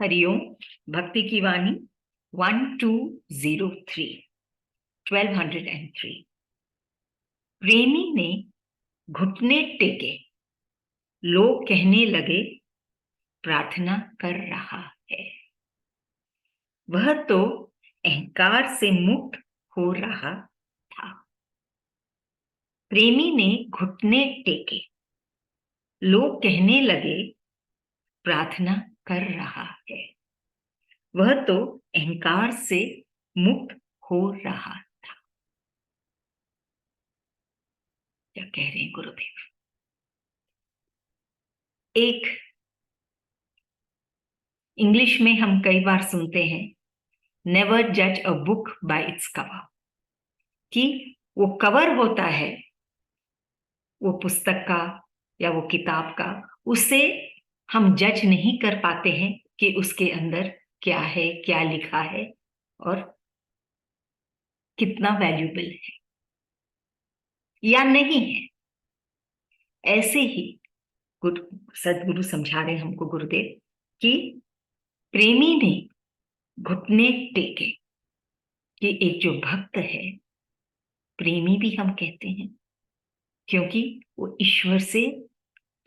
हरिओम। भक्ति की वाणी 1203 1203। प्रेमी ने घुटने टेके, लोग कहने लगे प्रार्थना कर रहा है। वह तो अहंकार से मुक्त हो रहा था। प्रेमी ने घुटने टेके, लोग कहने लगे प्रार्थना कर रहा है। वह तो अहंकार से मुक्त हो रहा। क्या कह रहे हैं गुरुदेव? एक इंग्लिश में हम कई बार सुनते हैं, नेवर जज a book by its cover, कि वो कवर होता है वो पुस्तक का या वो किताब का, उससे हम जज नहीं कर पाते हैं कि उसके अंदर क्या है, क्या लिखा है और कितना वैल्यूबल है या नहीं है। ऐसे ही सदगुरु समझा रहे हमको गुरुदेव कि प्रेमी ने घुटने टेके, कि एक जो भक्त है, प्रेमी भी हम कहते हैं क्योंकि वो ईश्वर से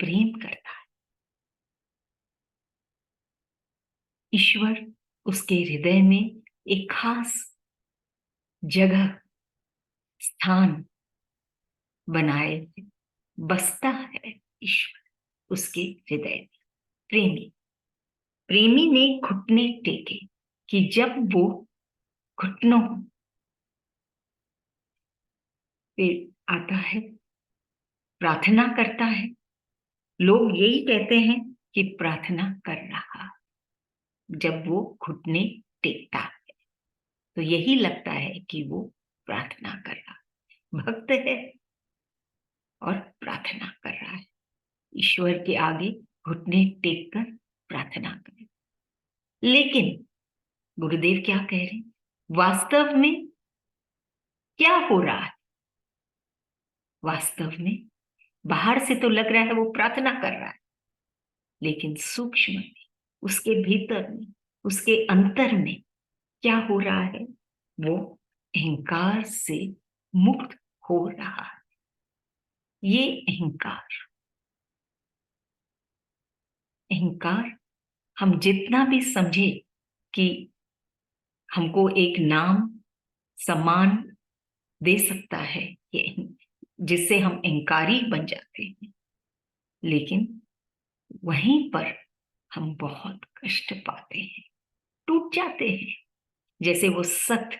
प्रेम करता है। ईश्वर उसके हृदय में एक खास जगह, स्थान बनाए बसता है। ईश्वर उसके हृदय में। प्रेमी प्रेमी ने घुटने टेके, कि जब वो घुटनों पे आता है, प्रार्थना करता है, लोग यही कहते हैं कि प्रार्थना कर रहा। जब वो घुटने टेकता है तो यही लगता है कि वो प्रार्थना कर रहा, भक्त है और प्रार्थना कर रहा है। ईश्वर के आगे घुटने टेक कर प्रार्थना करें। लेकिन गुरुदेव क्या कह रहे हैं, वास्तव में क्या हो रहा है? वास्तव में बाहर से तो लग रहा है वो प्रार्थना कर रहा है, लेकिन सूक्ष्म में, उसके भीतर में, उसके अंतर में क्या हो रहा है? वो अहंकार से मुक्त हो रहा है। ये अहंकार हम जितना भी समझे कि हमको एक नाम सम्मान दे सकता है, ये जिससे हम अहंकारी बन जाते हैं, लेकिन वहीं पर हम बहुत कष्ट पाते हैं, टूट जाते हैं। जैसे वो सख्त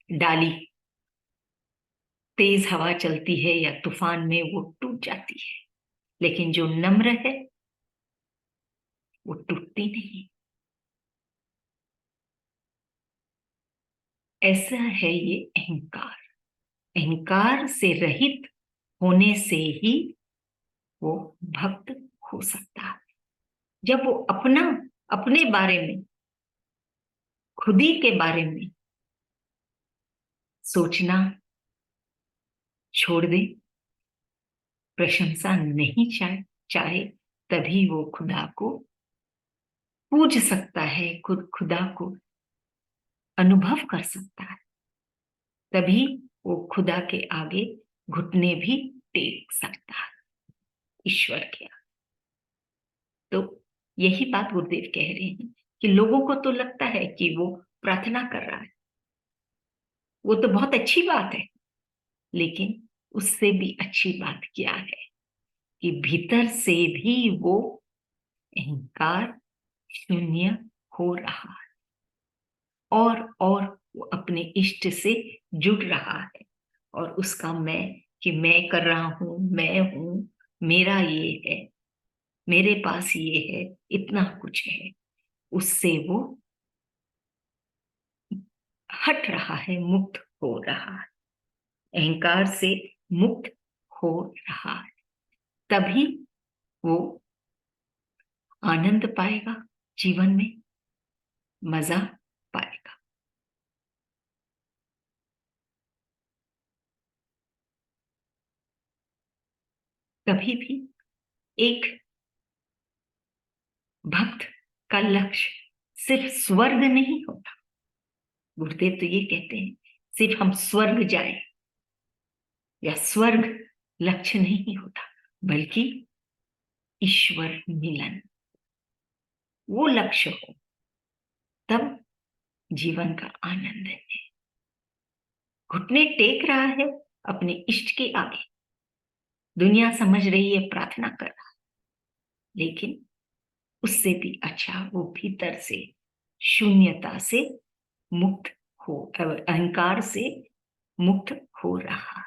डाली, तेज हवा चलती है या तूफान में वो टूट जाती है, लेकिन जो नम्र है वो टूटती नहीं। ऐसा है ये अहंकार। अहंकार से रहित होने से ही वो भक्त हो सकता है। जब वो अपने बारे में, खुद ही के बारे में सोचना छोड़ दे, प्रशंसा नहीं चाहे, तभी वो खुदा को पूज सकता है, खुदा को अनुभव कर सकता है। तभी वो खुदा के आगे घुटने भी टेक सकता है, ईश्वर के आगे। तो यही बात गुरुदेव कह रहे हैं कि लोगों को तो लगता है कि वो प्रार्थना कर रहा है, वो तो बहुत अच्छी बात है, लेकिन उससे भी अच्छी बात क्या है कि भीतर से भी वो अहंकार शून्य हो रहा है और वो अपने इष्ट से जुड़ रहा है। और उसका मैं, कि मैं कर रहा हूं, मैं हूं, मेरा ये है, मेरे पास ये है, इतना कुछ है, उससे वो हट रहा है, मुक्त हो रहा है, अहंकार से मुक्त हो रहा है। तभी वो आनंद पाएगा, जीवन में मजा पाएगा। कभी भी एक भक्त का लक्ष्य सिर्फ स्वर्ग नहीं होता। गुरुदेव तो ये कहते हैं सिर्फ हम स्वर्ग जाए या स्वर्ग लक्ष्य नहीं होता, बल्कि ईश्वर मिलन वो लक्ष्य हो, तब जीवन का आनंद है। घुटने टेक रहा है अपने इष्ट के आगे, दुनिया समझ रही है प्रार्थना कर रहा है, लेकिन उससे भी अच्छा वो भीतर से शून्यता से मुक्त हो, अहंकार से मुक्त हो रहा।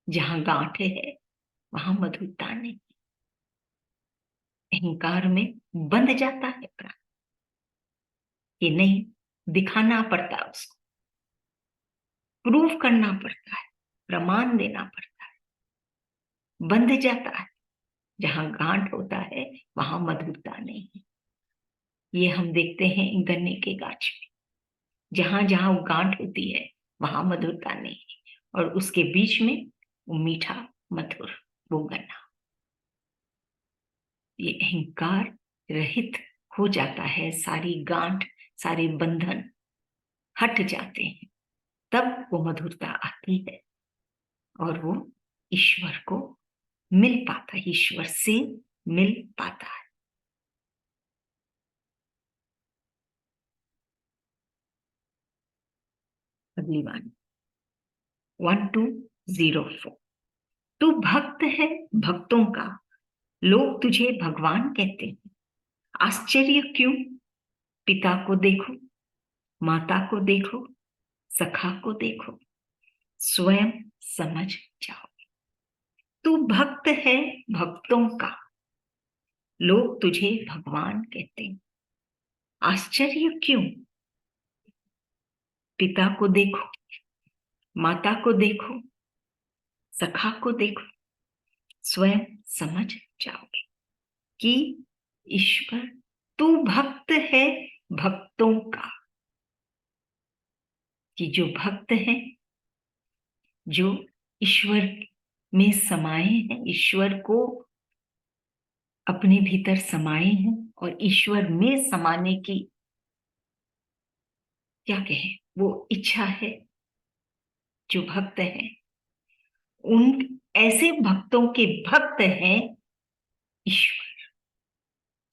जहां गांठ है वहां मधुरता नहीं, अहंकार में बंध जाता है प्राण। ये नहीं दिखाना पड़ता, उसको प्रूव करना पड़ता है, प्रमाण देना पड़ता है, बंध जाता है। जहां गांठ होता है वहां मधुरता नहीं है। ये हम देखते हैं गन्ने के गाछ में, जहां जहां वो गांठ होती है वहां मधुरता नहीं है, और उसके बीच में वो मीठा मधुर वो गन्ना। ये अहंकार रहित हो जाता है, सारी गांठ सारे बंधन हट जाते हैं, तब वो मधुरता आती है और वो ईश्वर को मिल पाता है, ईश्वर से मिल पाता है। अगली बात 1204। तू भक्त है भक्तों का, लोग तुझे भगवान कहते हैं। आश्चर्य क्यों? पिता को देखो, माता को देखो, सखा को देखो, स्वयं समझ जाओ। तू भक्त है भक्तों का, लोग तुझे भगवान कहते हैं। आश्चर्य क्यों? पिता को देखो, माता को देखो, सखा को देखो, स्वयं समझ जाओगे कि ईश्वर, तू भक्त है भक्तों का। कि जो भक्त है, जो ईश्वर में समाये हैं, ईश्वर को अपने भीतर समाये हैं और ईश्वर में समाने की क्या कहें वो इच्छा है, जो भक्त है, उन ऐसे भक्तों के भक्त हैं ईश्वर।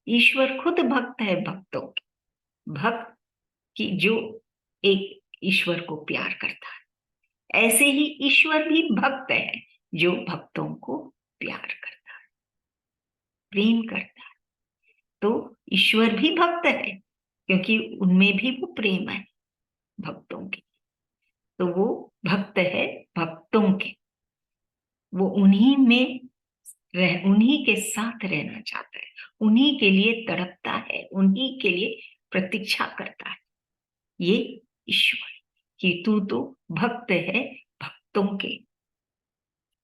ईश्वर खुद भक्त है भक्तों के, भक्त की जो एक ईश्वर को प्यार करता है, ऐसे ही ईश्वर भी भक्त है जो भक्तों को प्यार करता है, प्रेम करता है। तो ईश्वर भी भक्त है क्योंकि उनमें भी वो प्रेम है भक्तों के। तो वो भक्त है भक्तों के, वो उन्हीं में उन्हीं के साथ रहना चाहता है, उन्हीं के लिए तड़पता है, उन्हीं के लिए प्रतीक्षा करता है। ये ईश्वर कि तू तो भक्त है भक्तों के,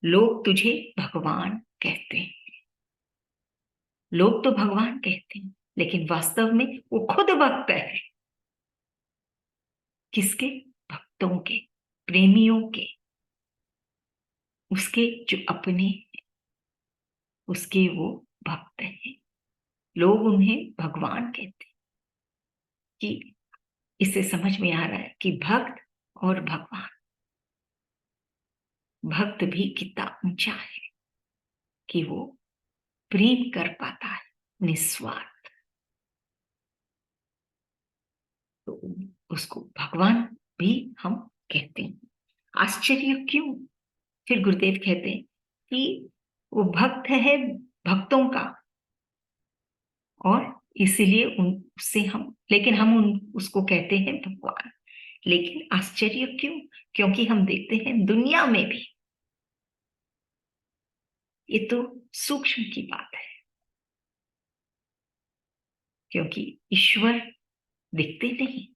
लोग तुझे भगवान कहते हैं। लोग तो भगवान कहते हैं, लेकिन वास्तव में वो खुद भक्त है। किसके? भक्तों के, प्रेमियों के, उसके जो अपने, उसके वो भक्त हैं। लोग उन्हें भगवान कहते हैं। कि इससे समझ में आ रहा है कि भक्त और भगवान, भक्त भी कितना ऊंचा है कि वो प्रेम कर पाता है निस्वार्थ। तो उसको भगवान भी हम कहते हैं। आश्चर्य क्यों? फिर गुरुदेव कहते हैं कि वो भक्त है भक्तों का, और इसीलिए उससे हम, लेकिन हम उसको कहते हैं भगवान। लेकिन आश्चर्य क्यों? क्योंकि हम देखते हैं दुनिया में भी, ये तो सूक्ष्म की बात है, क्योंकि ईश्वर दिखते नहीं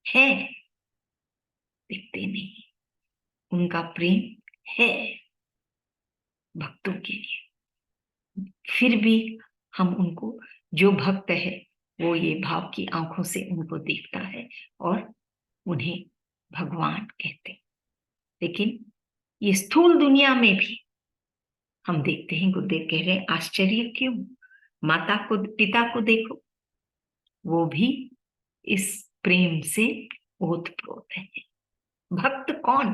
है, दिखते नहीं, उनका प्रेम है भक्तों के लिए। फिर भी हम उनको, जो भक्त है वो ये भाव की आंखों से उनको देखता है और उन्हें भगवान कहते हैं। लेकिन ये स्थूल दुनिया में भी हम देखते हैं, गुरुदेव कह रहे हैं आश्चर्य क्यों? माता को, पिता को देखो, वो भी इस प्रेम से ओतप्रोत है। भक्त कौन?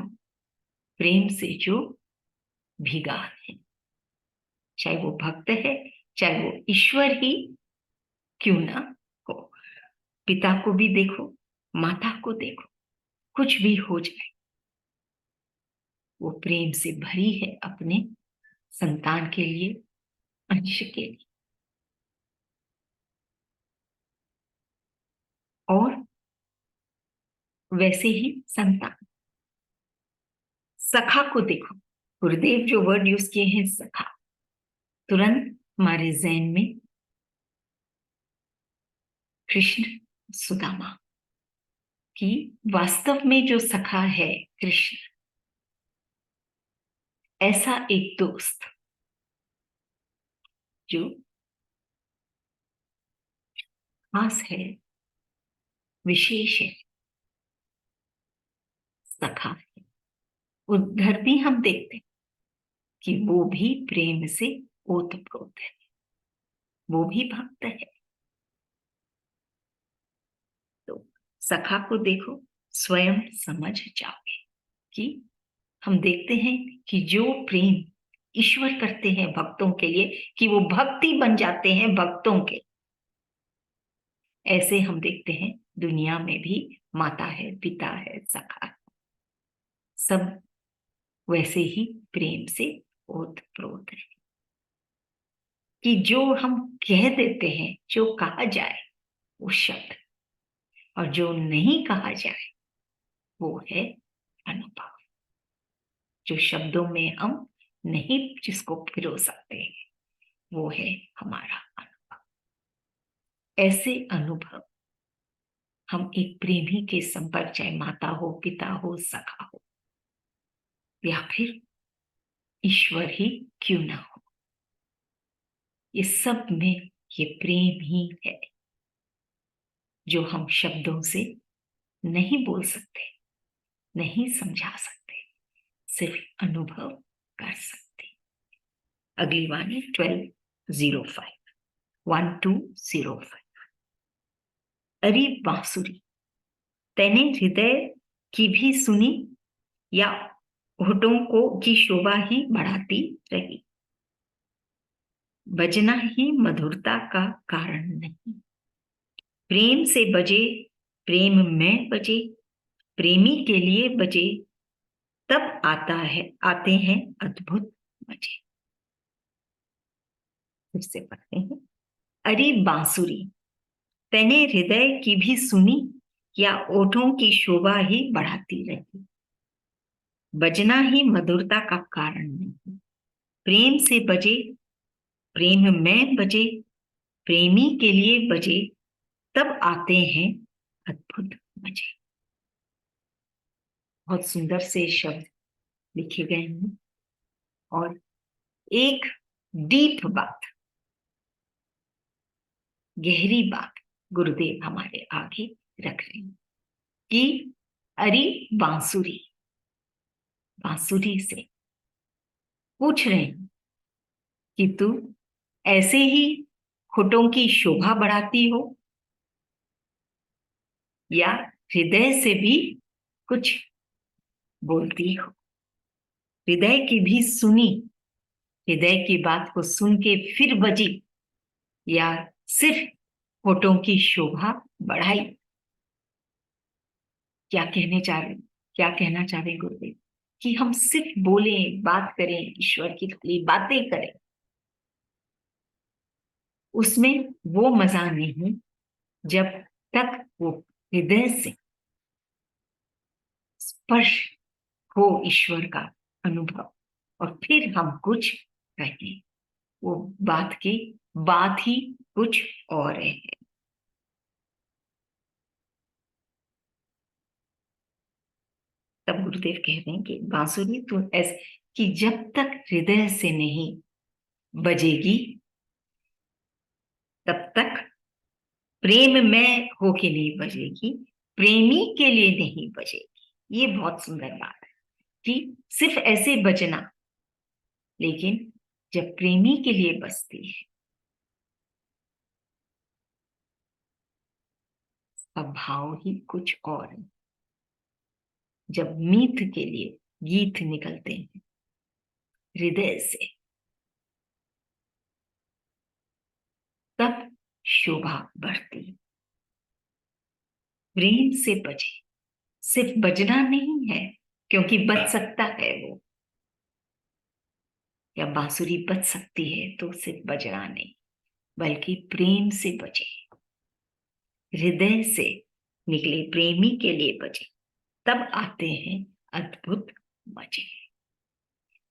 प्रेम से जो भीगा है, चाहे वो भक्त है, चाहे वो ईश्वर ही क्यों ना हो। पिता को भी देखो, माता को देखो, कुछ भी हो जाए, वो प्रेम से भरी है अपने संतान के लिए, अंश के लिए। और वैसे ही संतान, सखा को देखो, गुरुदेव जो वर्ड यूज किए हैं सखा, तुरंत हमारे जहन में कृष्ण सुदामा की, वास्तव में जो सखा है कृष्ण, ऐसा एक दोस्त जो खास है, विशेष है, सखा है। उधर भी हम देखते हैं कि वो भी प्रेम से ओतप्रोत है, वो भी भक्त है। तो सखा को देखो, स्वयं समझ जाओगे कि हम देखते हैं कि जो प्रेम ईश्वर करते हैं भक्तों के लिए, कि वो भक्ति बन जाते हैं भक्तों के, ऐसे हम देखते हैं दुनिया में भी माता है, पिता है, सखा है, सब वैसे ही प्रेम से ओतप्रोत है। कि जो हम कह देते हैं, जो कहा जाए वो शब्द, और जो नहीं कहा जाए वो है अनुभव। जो शब्दों में हम नहीं जिसको पिरो सकते हैं, वो है हमारा अनुभव। ऐसे अनुभव हम एक प्रेमी के संपर्क, चाहे माता हो, पिता हो, सखा हो, या फिर ईश्वर ही क्यों ना हो, ये सब में ये प्रेम ही है जो हम शब्दों से नहीं बोल सकते, नहीं समझा सकते, सिर्फ अनुभव कर सकते। अगली वाणी 1205, 1205। अरे बांसुरी, तैने हृदय की भी सुनी, या होठों को की शोभा ही बढ़ाती रही। बजना ही मधुरता का कारण नहीं, प्रेम से बजे, प्रेम में बजे, प्रेमी के लिए बजे, तब आते हैं अद्भुत मजे। फिर से पढ़ते हैं। अरे बांसुरी, तैने हृदय की भी सुनी, या ओठों की शोभा ही बढ़ाती रही। बजना ही मधुरता का कारण नहीं, प्रेम से बजे, प्रेम में बजे, प्रेमी के लिए बजे, तब आते हैं अद्भुत मजे। बहुत सुंदर से शब्द लिखे गए हैं, और एक डीप बात, गहरी बात गुरुदेव हमारे आगे रख रहे हैं कि अरे बांसुरी, बांसुरी से पूछ रहे हैं कि तू ऐसे ही होठों की शोभा बढ़ाती हो, या हृदय से भी कुछ बोलती हो। हृदय की भी सुनी, हृदय की बात को सुन के फिर बजी, या सिर्फ होठों की शोभा बढ़ाई। क्या कहने चाह रहे, क्या कहना चाह रहे गुरुदेव? कि हम सिर्फ बोले, बात करें, ईश्वर की खाली बातें करें, उसमें वो मजा नहीं जब तक वो हृदय से स्पर्श हो ईश्वर का अनुभव, और फिर हम कुछ कहें, वो बात ही कुछ और है। तब गुरुदेव कह रहे हैं कि बांसुरी तो ऐसे, कि जब तक हृदय से नहीं बजेगी, तब तक प्रेम में होके नहीं बजेगी, प्रेमी के लिए नहीं बजेगी। ये बहुत सुंदर बात है कि सिर्फ ऐसे बजना, लेकिन जब प्रेमी के लिए बजती है उसका भाव ही कुछ और है। जब मीत के लिए गीत निकलते हैं हृदय से, तब शोभा बढ़ती है। प्रेम से बजे, सिर्फ बजना नहीं है, क्योंकि बज सकता है वो, या बांसुरी बज सकती है तो सिर्फ बजना नहीं, बल्कि प्रेम से बजे, हृदय से निकले प्रेमी के लिए बजे, तब आते हैं अद्भुत मजे।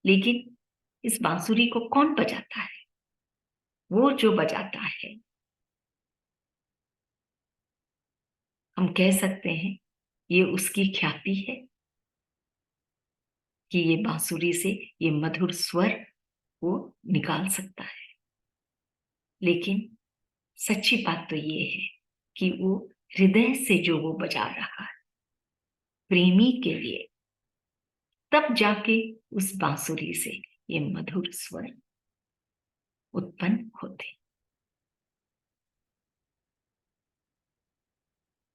लेकिन इस बांसुरी को कौन बजाता है? वो जो बजाता है, हम कह सकते हैं ये उसकी ख्याति है कि ये बांसुरी से ये मधुर स्वर वो निकाल सकता है। लेकिन सच्ची बात तो ये है कि वो हृदय से जो वो बजा रहा है प्रेमी के लिए, तब जाके उस बांसुरी से ये मधुर स्वर उत्पन्न होते।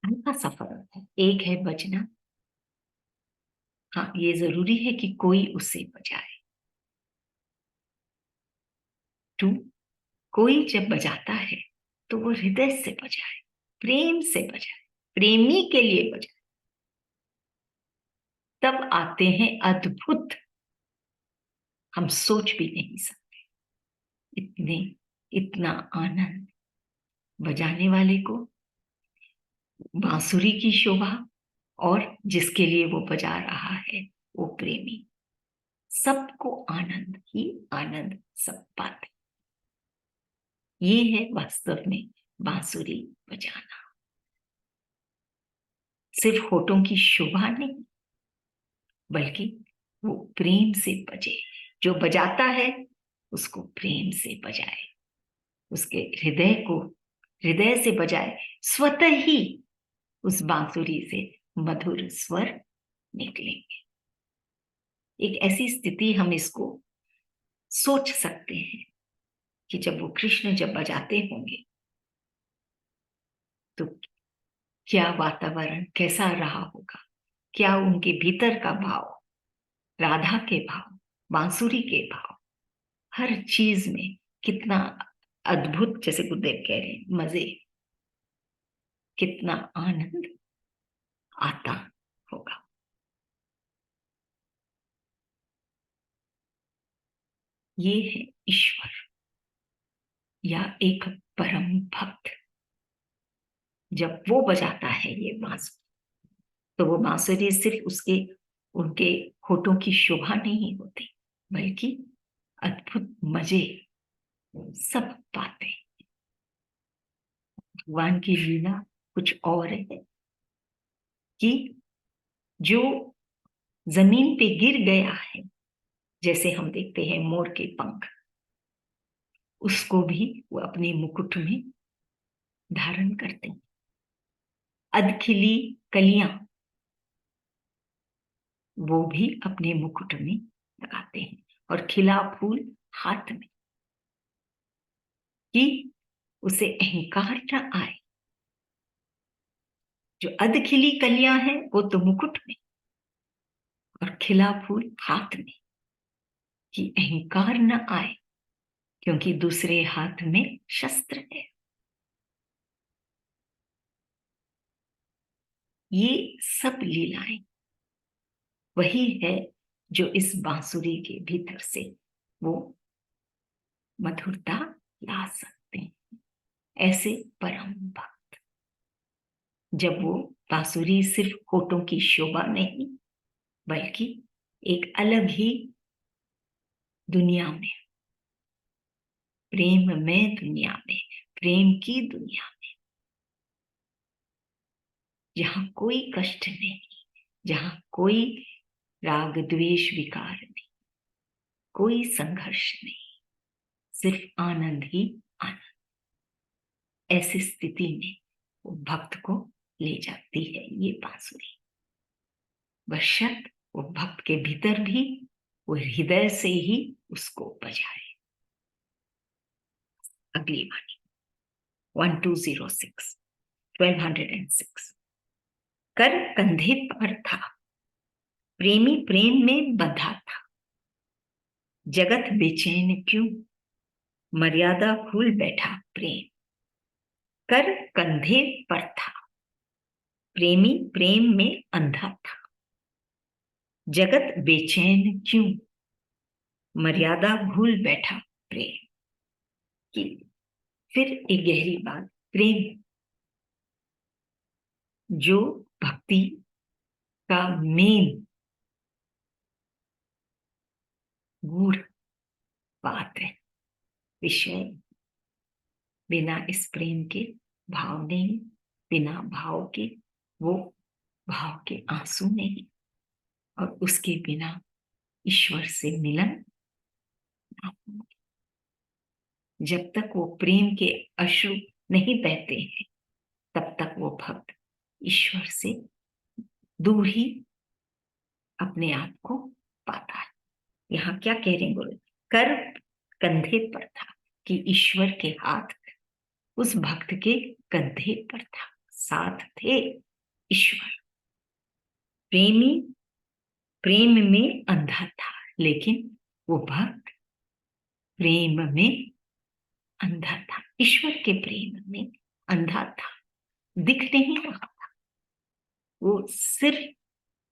हल्का सा फर्क है, एक है बजना, हाँ ये जरूरी है कि कोई उसे बजाए। टू, कोई जब बजाता है तो वो हृदय से बजाए, प्रेम से बजाए, प्रेमी के लिए बजाए, तब आते हैं अद्भुत, हम सोच भी नहीं सकते इतने, इतना आनंद बजाने वाले को, बांसुरी की शोभा, और जिसके लिए वो बजा रहा है वो प्रेमी, सबको आनंद ही आनंद, सब पाते। ये है वास्तव में बांसुरी बजाना, सिर्फ होठों की शोभा नहीं, बल्कि वो प्रेम से बजे, जो बजाता है उसको प्रेम से बजाए, उसके हृदय को हृदय से बजाए, स्वतः ही उस बांसुरी से मधुर स्वर निकलेंगे। एक ऐसी स्थिति हम इसको सोच सकते हैं कि जब वो कृष्ण जब बजाते होंगे तो क्या वातावरण कैसा रहा होगा, क्या उनके भीतर का भाव, राधा के भाव, बांसुरी के भाव, हर चीज में कितना अद्भुत, जैसे गुरुदेव कह रहे हैं, मजे, कितना आनंद आता होगा। ये है ईश्वर या एक परम भक्त, जब वो बजाता है ये बांसुरी, तो वो बांसुरी सिर्फ उसके उनके होठों की शोभा नहीं होती, बल्कि अद्भुत मजे सब पाते। भगवान की लीला कुछ और है कि जो जमीन पे गिर गया है, जैसे हम देखते हैं मोर के पंख, उसको भी वो अपने मुकुट में धारण करते हैं। अधखिली कलियां वो भी अपने मुकुट में लगाते हैं, और खिला फूल हाथ में, कि उसे अहंकार न आए। जो अधखिली कलियां हैं वो तो मुकुट में, और खिला फूल हाथ में, कि अहंकार न आए, क्योंकि दूसरे हाथ में शस्त्र है। ये सब लीलाएं वही है जो इस बांसुरी के भीतर से वो मधुरता ला सकते हैं। ऐसे परम भक्त, जब वो बांसुरी सिर्फ होठों की शोभा नहीं, बल्कि एक अलग ही दुनिया में, प्रेम में दुनिया में, प्रेम की दुनिया में, जहां कोई कष्ट नहीं, जहां कोई राग द्वेष विकार नहीं, कोई संघर्ष नहीं, सिर्फ आनंद ही आनंद। ऐसी स्थिति में वो भक्त को ले जाती है ये बांसुरी, बशर्त वो भक्त के भीतर भी वो हृदय से ही उसको बजाए। अगली वाणी 1206। 1206। कर कंधे पर था, प्रेमी प्रेम में बंधा था, जगत बेचैन क्यों, मर्यादा भूल बैठा प्रेम। कर कंधे पर था, प्रेमी प्रेम में अंधा था, जगत बेचैन क्यों, मर्यादा भूल बैठा प्रेम। की फिर एक गहरी बात, प्रेम जो भक्ति का मेन गूढ़ बात है, विषय। बिना इस प्रेम के भाव नहीं, बिना भाव के वो भाव के आंसू नहीं, और उसके बिना ईश्वर से मिलन। जब तक वो प्रेम के अश्रु नहीं बहते हैं, तब तक वो भक्त ईश्वर से दूर ही अपने आप को पाता है। यहाँ क्या कह रहे हैं गुरु? कर कंधे पर था, कि ईश्वर के हाथ उस भक्त के कंधे पर था, साथ थे ईश्वर। प्रेमी प्रेम में अंधा था, लेकिन वो भक्त प्रेम में अंधा था, ईश्वर के प्रेम में अंधा था, दिख नहीं रहा था। वो सिर्फ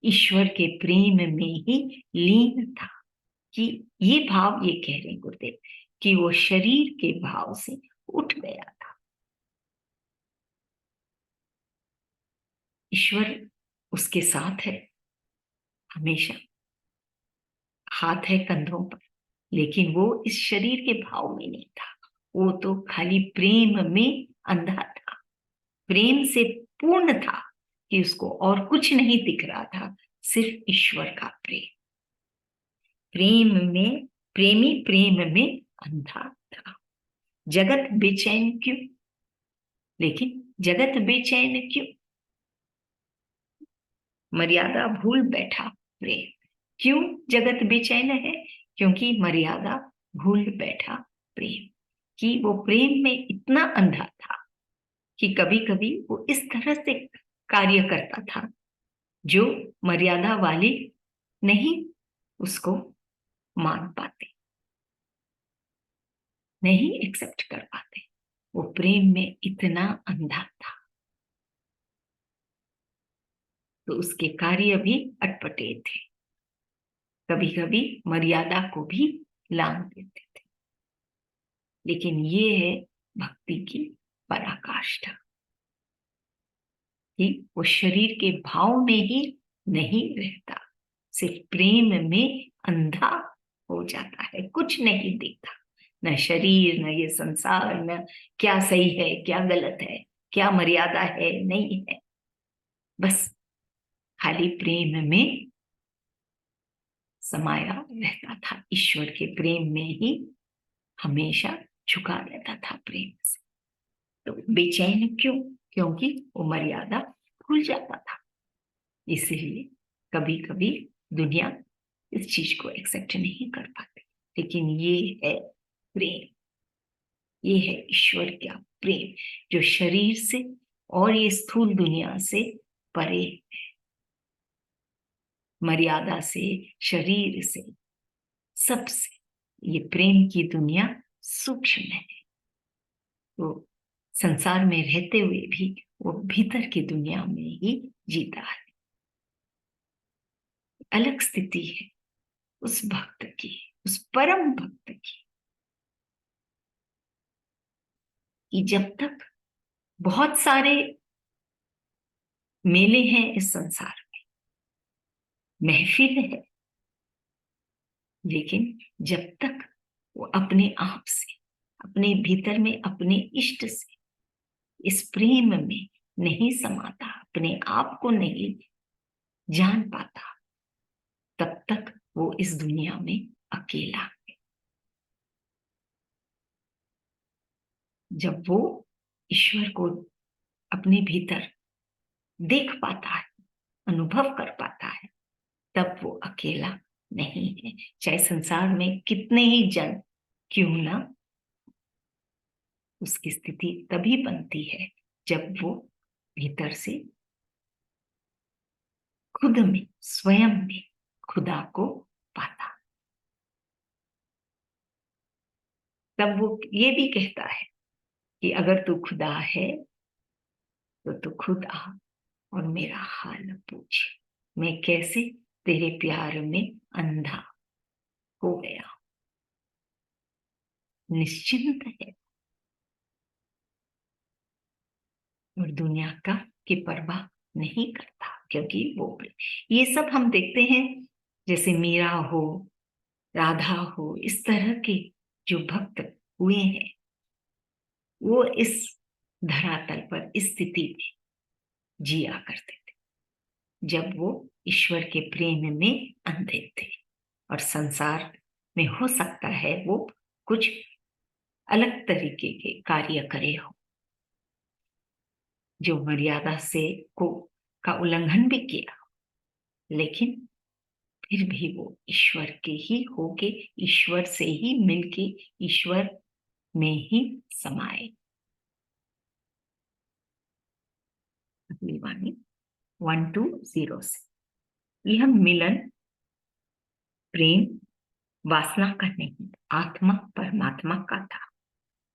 ईश्वर के प्रेम में ही लीन था। कि ये भाव, ये कह रहे हैं गुरुदेव, कि वो शरीर के भाव से उठ गया था। ईश्वर उसके साथ है हमेशा, हाथ है कंधों पर, लेकिन वो इस शरीर के भाव में नहीं था। वो तो खाली प्रेम में अंधा था, प्रेम से पूर्ण था, कि उसको और कुछ नहीं दिख रहा था, सिर्फ ईश्वर का प्रेम। प्रेम में प्रेमी प्रेम में अंधा था, जगत बेचैन क्यों, लेकिन जगत बेचैन क्यों, मर्यादा भूल बैठा प्रेम। क्यों जगत बेचैन है? क्योंकि मर्यादा भूल बैठा प्रेम। कि वो प्रेम में इतना अंधा था कि कभी कभी वो इस तरह से कार्य करता था जो मर्यादा वाले नहीं उसको मान पाते, नहीं एक्सेप्ट कर पाते। वो प्रेम में इतना अंधा था, तो उसके कार्य भी अटपटे थे, कभी कभी मर्यादा को भी लांघ देते थे। लेकिन ये है भक्ति की पराकाष्ठा, कि वो शरीर के भाव में ही नहीं रहता, सिर्फ प्रेम में अंधा हो जाता है, कुछ नहीं दिखता, न शरीर, न ये संसार, न क्या सही है क्या गलत है, क्या मर्यादा है नहीं है, बस खाली प्रेम में समाया रहता था, ईश्वर के प्रेम में ही हमेशा झुका रहता था प्रेम से। तो बेचैन क्यों? क्योंकि वो मर्यादा भूल जाता था। इसीलिए कभी कभी दुनिया इस चीज को एक्सेप्ट नहीं कर पाती, लेकिन ये है प्रेम, ये है ईश्वर का प्रेम, जो शरीर से और ये स्थूल दुनिया से परे, मर्यादा से, शरीर से, सबसे ये प्रेम की दुनिया सूक्ष्म है। वो संसार में रहते हुए भी वो भीतर की दुनिया में ही जीता है। अलग स्थिति है उस भक्त की, उस परम भक्त की, कि जब तक बहुत सारे मेले हैं इस संसार में, महफिल है, लेकिन जब तक वो अपने आप से, अपने भीतर में, अपने इष्ट से इस प्रेम में नहीं समाता, अपने आप को नहीं जान पाता, तब तक वो इस दुनिया में अकेला है। जब वो ईश्वर को अपने भीतर देख पाता है, अनुभव कर पाता है, तब वो अकेला नहीं है। चाहे संसार में कितने ही जन क्यों ना, उसकी स्थिति तभी बनती है जब वो भीतर से खुद में, स्वयं में खुदा को पाता। तब वो ये भी कहता है कि अगर तू खुदा है तो तू खुद आ और मेरा हाल पूछ, मैं कैसे तेरे प्यार में अंधा हो गया। निश्चिंत है और दुनिया का की परवाह नहीं करता, क्योंकि वो ये सब हम देखते हैं, जैसे मीरा हो, राधा हो, इस तरह के जो भक्त हुए हैं, वो इस धरातल पर इस स्थिति में जिया करते थे जब वो ईश्वर के प्रेम में अंधे थे, और संसार में हो सकता है वो कुछ अलग तरीके के कार्य करे हो, जो मर्यादा से को का उल्लंघन भी किया, लेकिन फिर भी वो ईश्वर के ही होके, ईश्वर से ही मिलके, ईश्वर में ही समाए। अगली वाणी 120 से, यह मिलन प्रेम वासना का नहीं, आत्मा परमात्मा का था।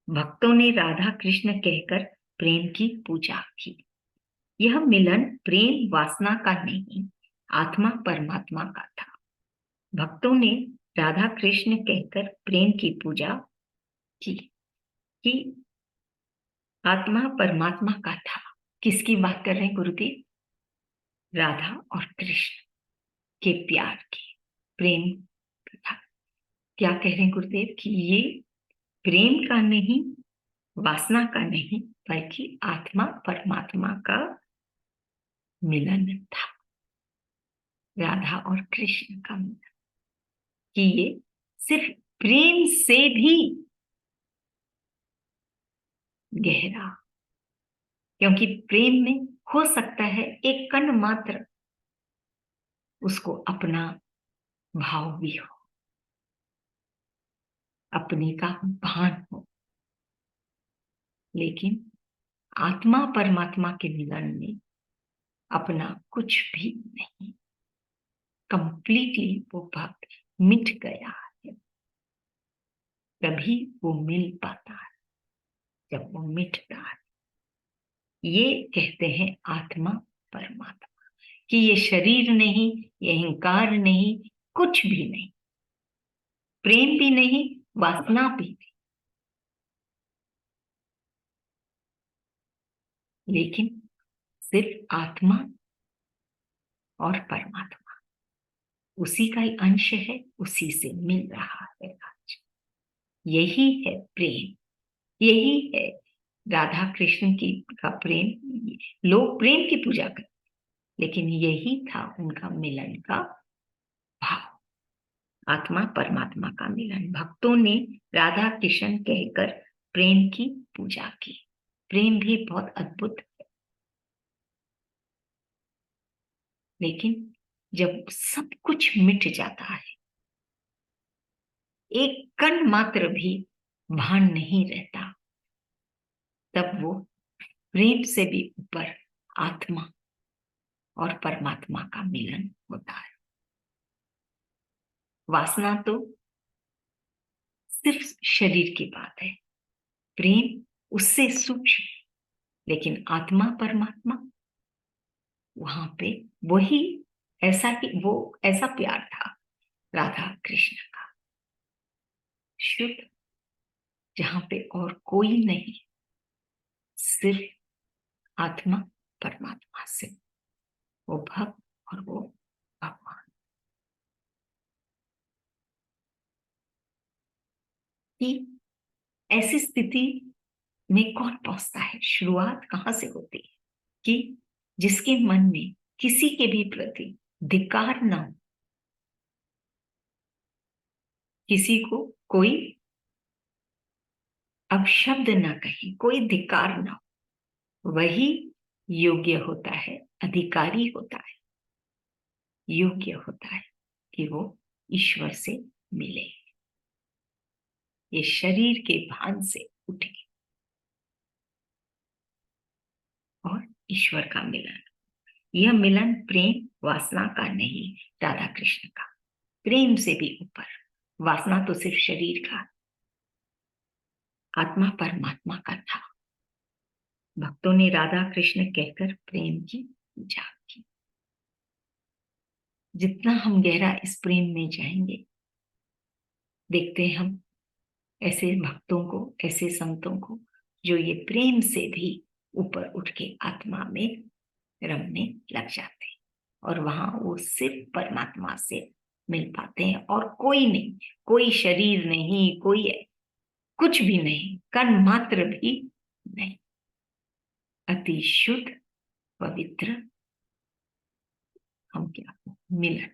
भक्तों ने राधा कृष्ण कहकर प्रेम की पूजा की। यह मिलन प्रेम वासना का नहीं, आत्मा परमात्मा का था। भक्तों ने राधा कृष्ण कहकर प्रेम की पूजा की कि आत्मा परमात्मा का था। किसकी बात कर रहे हैं गुरुदेव? राधा और कृष्ण के प्यार की, प्रेम था। क्या कह रहे हैं गुरुदेव? कि ये प्रेम का नहीं, वासना का नहीं, बल्कि आत्मा परमात्मा का मिलन था। राधा और कृष्ण का मिलन, कि ये सिर्फ प्रेम से भी गहरा, क्योंकि प्रेम में हो सकता है एक कण मात्र उसको अपना भाव भी हो, अपने का भान हो, लेकिन आत्मा परमात्मा के मिलन में अपना कुछ भी नहीं, कंप्लीटली वो भक्त मिट गया है। तभी वो मिल पाता है जब वो मिटता है। ये कहते हैं आत्मा परमात्मा, कि ये शरीर नहीं, ये अहंकार नहीं, कुछ भी नहीं, प्रेम भी नहीं, वासना भी नहीं, लेकिन सिर्फ आत्मा और परमात्मा, उसी का ही अंश है, उसी से मिल रहा है आज। यही है प्रेम, यही है राधा कृष्ण की का प्रेम। लोग प्रेम की पूजा करते, लेकिन यही था उनका मिलन का भाव, आत्मा परमात्मा का मिलन। भक्तों ने राधा कृष्ण कहकर प्रेम की पूजा की। प्रेम भी बहुत अद्भुत, लेकिन जब सब कुछ मिट जाता है, एक कण मात्र भी भान नहीं रहता, तब वो प्रेम से भी ऊपर आत्मा और परमात्मा का मिलन होता है। वासना तो सिर्फ शरीर की बात है, प्रेम उससे सूक्ष्म, लेकिन आत्मा परमात्मा वहां पे वही, ऐसा ही वो ऐसा प्यार था राधा कृष्ण का, शुद्ध, जहां पे और कोई नहीं, सिर्फ आत्मा परमात्मा से, वो भक्त और वो भगवान। कि ऐसी स्थिति में कौन पहुंचता है? शुरुआत कहां से होती है? कि जिसके मन में किसी के भी प्रति धिक्कार न हो, किसी को कोई अपशब्द न कहे, कोई धिक्कार न हो, वही योग्य होता है, अधिकारी होता है, योग्य होता है कि वो ईश्वर से मिले, ये शरीर के भान से उठे और ईश्वर का मिलन। यह मिलन प्रेम वासना का नहीं, राधा कृष्ण का, प्रेम से भी ऊपर। वासना तो सिर्फ शरीर का, आत्मा परमात्मा का था। भक्तों ने राधा कृष्ण कहकर प्रेम की जाप की। जितना हम गहरा इस प्रेम में जाएंगे, देखते हैं हम ऐसे भक्तों को, ऐसे संतों को जो ये प्रेम से भी ऊपर उठ के आत्मा में रमने लग जाते हैं, और वहां वो सिर्फ परमात्मा से मिल पाते हैं, और कोई नहीं, कोई शरीर नहीं, कोई कुछ भी नहीं, कण मात्र भी नहीं। अति शुद्ध पवित्र हम क्या मिलन।